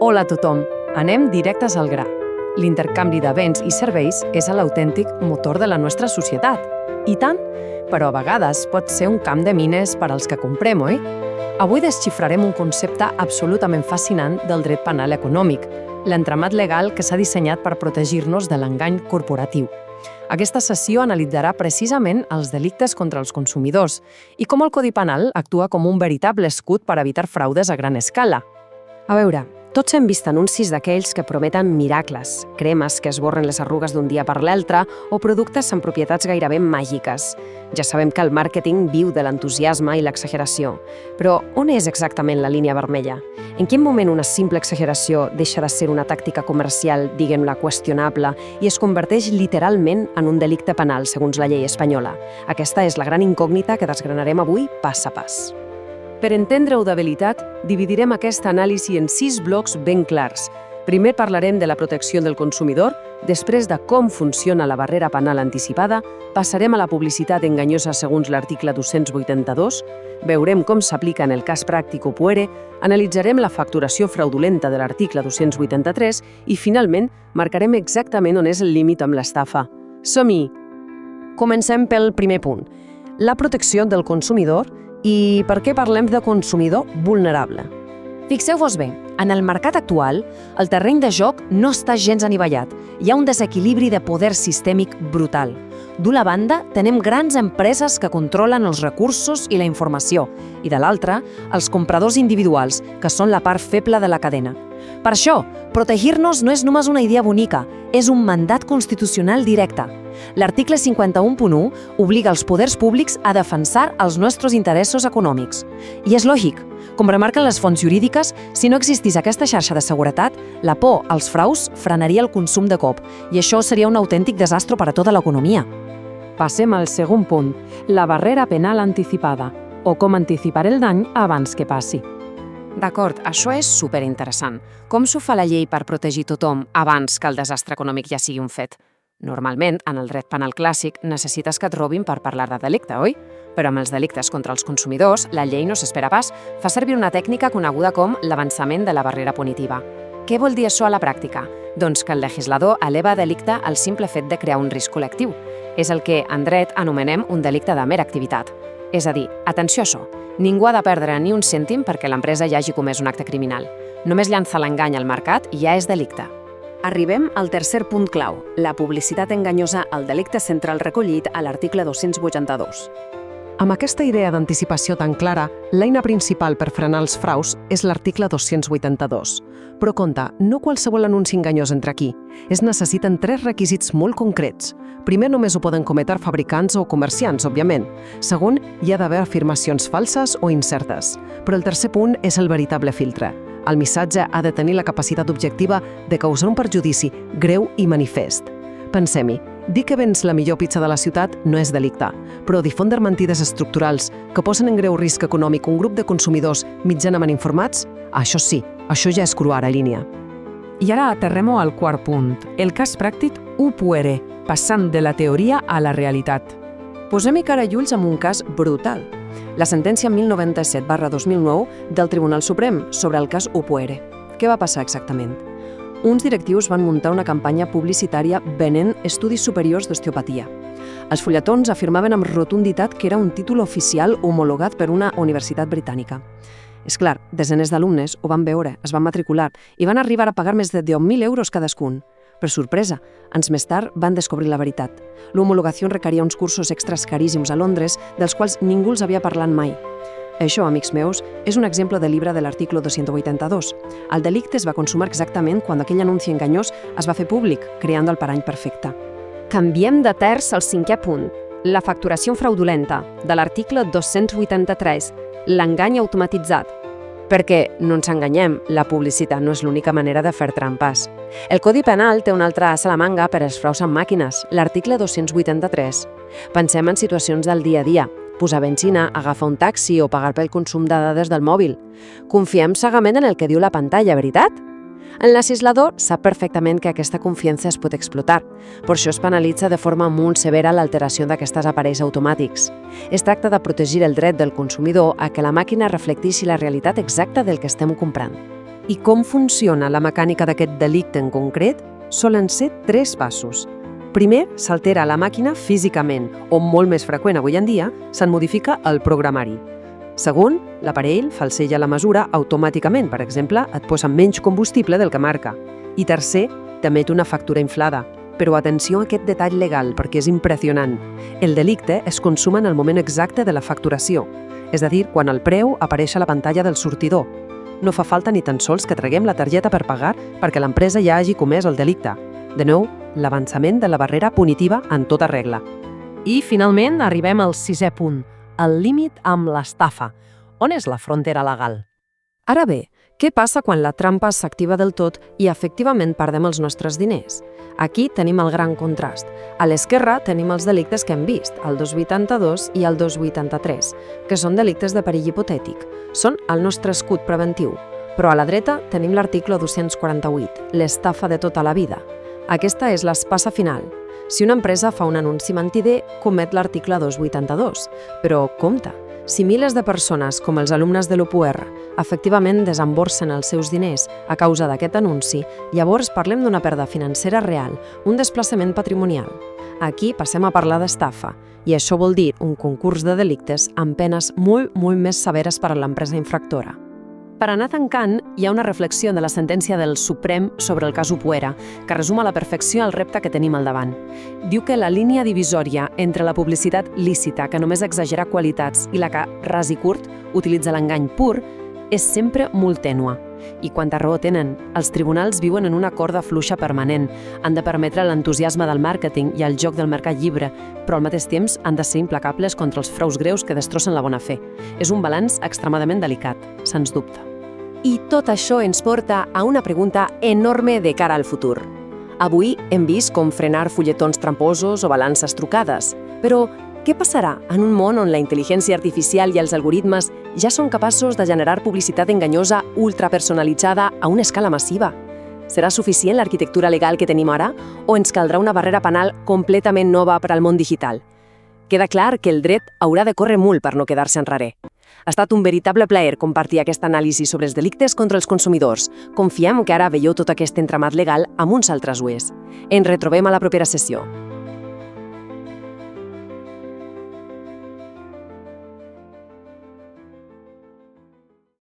Hola a tothom, anem directes al gra. L'intercanvi de béns i serveis és l'autèntic motor de la nostra societat. I tant, però a vegades pot ser un camp de mines per als que comprem, oi? Avui desxifrarem un concepte absolutament fascinant del dret penal econòmic, l'entramat legal que s'ha dissenyat per protegir-nos de l'engany corporatiu. Aquesta sessió analitzarà precisament els delictes contra els consumidors i com el Codi Penal actua com un veritable escut per evitar fraudes a gran escala. A veure, tots hem vist anuncis d'aquells que prometen miracles, cremes que esborren les arrugues d'un dia per l'altre o productes amb propietats gairebé màgiques. Ja sabem que el màrqueting viu de l'entusiasme i l'exageració, però on és exactament la línia vermella? En quin moment una simple exageració deixa de ser una tàctica comercial, diguem-la, qüestionable i es converteix literalment en un delicte penal segons la llei espanyola? Aquesta és la gran incògnita que desgranarem avui pas a pas. Per entendre-ho de veritat, dividirem aquesta anàlisi en 6 blocs ben clars. Primer parlarem de la protecció del consumidor, després de com funciona la barrera penal anticipada, passarem a la publicitat enganyosa segons l'article 282, veurem com s'aplica en el cas pràctic o puere, analitzarem la facturació fraudulenta de l'article 283 i, finalment, marcarem exactament on és el límit amb l'estafa. Som-hi! Comencem pel primer punt, la protecció del consumidor i per què parlem de consumidor vulnerable. Fixeu-vos bé, en el mercat actual, el terreny de joc no està gens anivellat. Hi ha un desequilibri de poder sistèmic brutal. D'una banda, tenem grans empreses que controlen els recursos i la informació, i de l'altra, els compradors individuals, que són la part feble de la cadena. Per això, protegir-nos no és només una idea bonica, és un mandat constitucional directe. L'article 51.1 obliga els poders públics a defensar els nostres interessos econòmics. I és lògic. Com remarquen les fonts jurídiques, si no existís aquesta xarxa de seguretat, la por als fraus frenaria el consum de cop, i això seria un autèntic desastre per a tota l'economia. Passem al segon punt, la barrera penal anticipada, o com anticipar el dany abans que passi. D'acord, això és superinteressant. Com s'ho fa la llei per protegir tothom abans que el desastre econòmic ja sigui un fet? Normalment, en el dret penal clàssic, necessites que et robin per parlar de delicte, oi? Però amb els delictes contra els consumidors, la llei no s'espera pas. Fa servir una tècnica coneguda com l'avançament de la barrera punitiva. Què vol dir això a la pràctica? Doncs que el legislador eleva a delicte el simple fet de crear un risc col·lectiu. És el que, en dret, anomenem un delicte de mera activitat. És a dir, atenció a això, ningú ha de perdre ni un cèntim perquè l'empresa ja hagi comès un acte criminal. Només llançar l'engany al mercat ja és delicte. Arribem al tercer punt clau, la publicitat enganyosa al delicte central recollit a l'article 282. Amb aquesta idea d'anticipació tan clara, l'eina principal per frenar els fraus és l'article 282. Però compte, no qualsevol anunci enganyós entra aquí. Es necessiten 3 requisits molt concrets. Primer, només ho poden cometre fabricants o comerciants, òbviament. Segon, hi ha d'haver afirmacions falses o incertes. Però el tercer punt és el veritable filtre. El missatge ha de tenir la capacitat objectiva de causar un perjudici greu i manifest. Pensem-hi, dir que vens la millor pizza de la ciutat no és delicte, però difondre mentides estructurals que posen en greu risc econòmic un grup de consumidors mitjanament informats, això sí, això ja és cruar a línia. I ara aterrem-ho al quart punt, el cas pràctic u puere, passant de la teoria a la realitat. Posem-hi cara i ulls amb un cas brutal. La sentència 1097/2009 del Tribunal Suprem sobre el cas u puere. Què va passar exactament? Uns directius van muntar una campanya publicitària venent estudis superiors d'osteopatia. Els fulletons afirmaven amb rotunditat que era un títol oficial homologat per una universitat britànica. És clar, desenes d'alumnes ho van veure, es van matricular i van arribar a pagar més de 10.000 euros cadascun. Per sorpresa, anys més tard van descobrir la veritat. L'homologació requeria uns cursos extras caríssims a Londres, dels quals ningú els havia parlat mai. Això, amics meus, és un exemple de llibre de l'article 282. El delicte es va consumar exactament quan aquell anunci enganyós es va fer públic, creant el parany perfecte. Canviem de terç al cinquè punt, la facturació fraudulenta, de l'article 283, l'engany automatitzat. Perquè, no ens enganyem, la publicitat no és l'única manera de fer trampes. El Codi Penal té un altre as a la manga per als fraus amb màquines, l'article 283. Pensem en situacions del dia a dia, posar benzina, agafar un taxi o pagar pel consum de dades del mòbil. Confiem cegament en el que diu la pantalla, veritat? El legislador sap perfectament que aquesta confiança es pot explotar. Per això es penalitza de forma molt severa l'alteració d'aquests aparells automàtics. Es tracta de protegir el dret del consumidor a que la màquina reflecteixi la realitat exacta del que estem comprant. I com funciona la mecànica d'aquest delicte en concret? Solen ser 3 passos. Primer, s'altera la màquina físicament, o molt més freqüent avui en dia, se'n modifica el programari. Segon, l'aparell falseja la mesura automàticament, per exemple, et posa menys combustible del que marca. I tercer, t'emet una factura inflada. Però atenció a aquest detall legal, perquè és impressionant. El delicte es consuma en el moment exacte de la facturació, és a dir, quan el preu apareix a la pantalla del sortidor. No fa falta ni tan sols que traguem la targeta per pagar perquè l'empresa ja hagi comès el delicte. De nou, l'avançament de la barrera punitiva en tota regla. I, finalment, arribem al 6è punt, el límit amb l'estafa. On és la frontera legal? Ara bé, què passa quan la trampa s'activa del tot i efectivament perdem els nostres diners? Aquí tenim el gran contrast. A l'esquerra tenim els delictes que hem vist, el 282 i el 283, que són delictes de perill hipotètic. Són el nostre escut preventiu. Però a la dreta tenim l'article 248, l'estafa de tota la vida. Aquesta és l'espasa final. Si una empresa fa un anunci mentider, comet l'article 282. Però compte, si milers de persones, com els alumnes de l'UPR, efectivament desemborsen els seus diners a causa d'aquest anunci, llavors parlem d'una pèrdua financera real, un desplaçament patrimonial. Aquí passem a parlar d'estafa, i això vol dir un concurs de delictes amb penes molt més severes per a l'empresa infractora. Per anar tancant, hi ha una reflexió de la sentència del Suprem sobre el cas UPR, que resuma a la perfecció el repte que tenim al davant. Diu que la línia divisòria entre la publicitat lícita, que només exagera qualitats, i la que, ras i curt, utilitza l'engany pur, és sempre molt tènua. I quanta raó tenen, els tribunals viuen en una corda fluixa permanent, han de permetre l'entusiasme del màrqueting i el joc del mercat lliure, però al mateix temps han de ser implacables contra els fraus greus que destrossen la bona fe. És un balanç extremadament delicat, sens dubte. I tot això ens porta a una pregunta enorme de cara al futur. Avui hem vist com frenar fulletons tramposos o balances trucades, però què passarà en un món on la intel·ligència artificial i els algoritmes ja són capaços de generar publicitat enganyosa ultrapersonalitzada a una escala massiva? Serà suficient l'arquitectura legal que tenim ara o ens caldrà una barrera penal completament nova per al món digital? Queda clar que el dret haurà de córrer molt per no quedar-se enrere. Ha estat un veritable plaer compartir aquest anàlisi sobre els delictes contra els consumidors. Confiem que ara veieu tot aquest entramat legal amb uns altres ulls. Ens retrobem a la propera sessió.